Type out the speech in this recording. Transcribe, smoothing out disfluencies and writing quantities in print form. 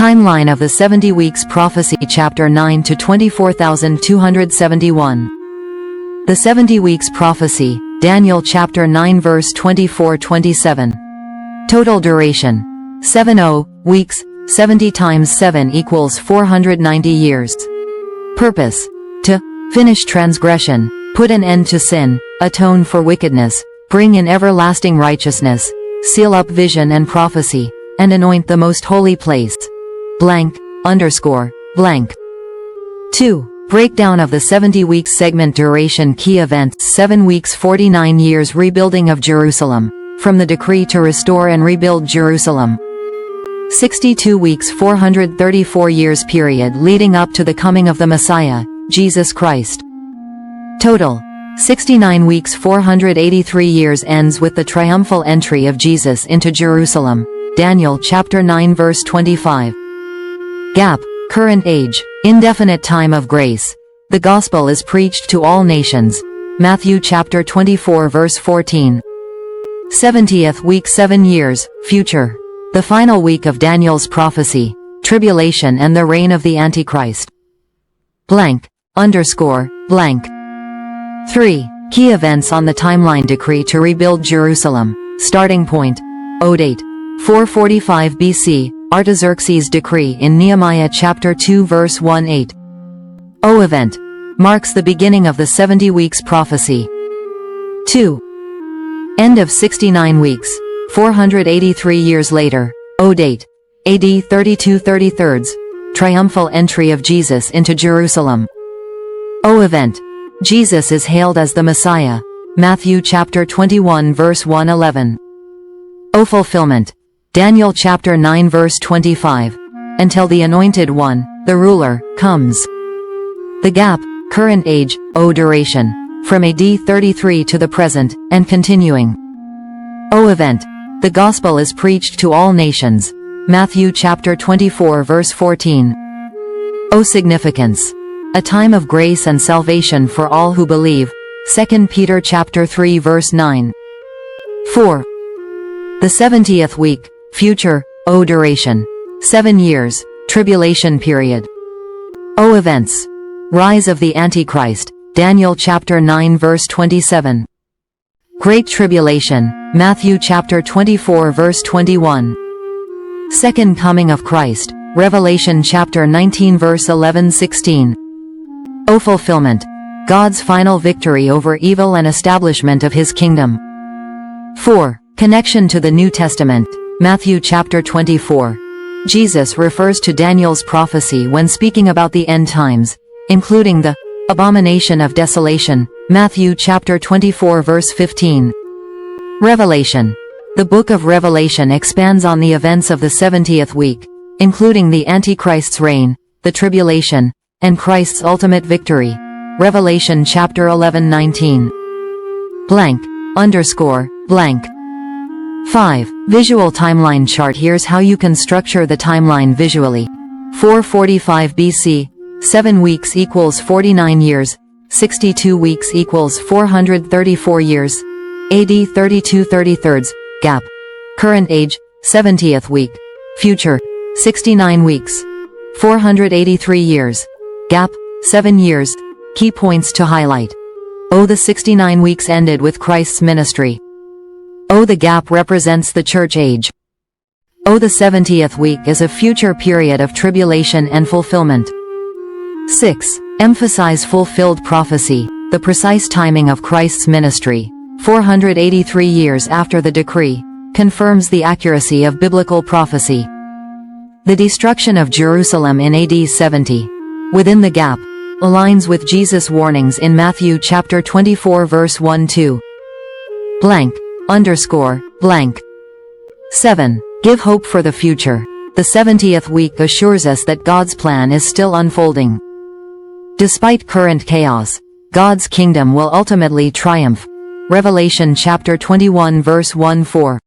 Timeline of the 70 Weeks Prophecy Chapter 9 to 24,271. The 70 Weeks Prophecy, Daniel chapter 9 verse 24-27. Total duration. 70 weeks, 70 times 7 equals 490 years. Purpose. To finish transgression, put an end to sin, atone for wickedness, bring in everlasting righteousness, seal up vision and prophecy, and anoint the most holy place. Blank, underscore, blank. 2. Breakdown of the 70 weeks segment duration key events 7 weeks 49 years rebuilding of Jerusalem, from the decree to restore and rebuild Jerusalem. 62 weeks 434 years period leading up to the coming of the Messiah, Jesus Christ. Total. 69 weeks 483 years ends with the triumphal entry of Jesus into Jerusalem, Daniel chapter 9 verse 25. Gap. Current age. Indefinite time of grace. The gospel is preached to all nations. Matthew chapter 24 verse 14. 70th week 7 years, future. The final week of Daniel's prophecy, tribulation and the reign of the Antichrist. Blank, underscore, blank. 3. Key events on the timeline decree to rebuild Jerusalem, starting point. Date. 445 BC, Artaxerxes' decree in Nehemiah chapter 2 verse 1-8. Event. Marks the beginning of the 70 weeks prophecy. 2. End of 69 weeks, 483 years later, date. AD 32-33, triumphal entry of Jesus into Jerusalem. Event. Jesus is hailed as the Messiah, Matthew chapter 21 verse 1-11. Fulfillment. Daniel chapter 9 verse 25. Until the Anointed One, the ruler, comes. The gap. Current age, duration. From AD 33 to the present, and continuing. Event. The gospel is preached to all nations. Matthew chapter 24 verse 14. Significance. A time of grace and salvation for all who believe. 2 Peter chapter 3 verse 9. 4. The 70th week, future, duration. 7 years, tribulation period. Events. Rise of the Antichrist, Daniel chapter 9 verse 27. Great Tribulation, Matthew chapter 24 verse 21. Second Coming of Christ, Revelation chapter 19 verse 11-16. Fulfillment. God's final victory over evil and establishment of his kingdom. 4. Connection to the New Testament, Matthew chapter 24. Jesus refers to Daniel's prophecy when speaking about the end times, including the abomination of desolation, Matthew chapter 24 verse 15. Revelation. The book of Revelation expands on the events of the 70th week, including the Antichrist's reign, the tribulation, and Christ's ultimate victory. Revelation chapter 11-19. Blank, underscore, blank. 5. Visual timeline chart. Here's how you can structure the timeline visually. 445 BC, 7 weeks equals 49 years, 62 weeks equals 434 years, AD 32-33, gap. Current age, 70th week. Future, 69 weeks. 483 years. Gap, 7 years. Key points to highlight. The 69 weeks ended with Christ's ministry. The gap represents the church age. The 70th week is a future period of tribulation and fulfillment. 6. Emphasize fulfilled prophecy, the precise timing of Christ's ministry, 483 years after the decree, confirms the accuracy of biblical prophecy. The destruction of Jerusalem in AD 70, within the gap, aligns with Jesus' warnings in Matthew chapter 24 verse 1-2. Blank, underscore, blank. 7. Give hope for the future. The 70th week assures us that God's plan is still unfolding. Despite current chaos, God's kingdom will ultimately triumph. Revelation chapter 21 verse 1-4.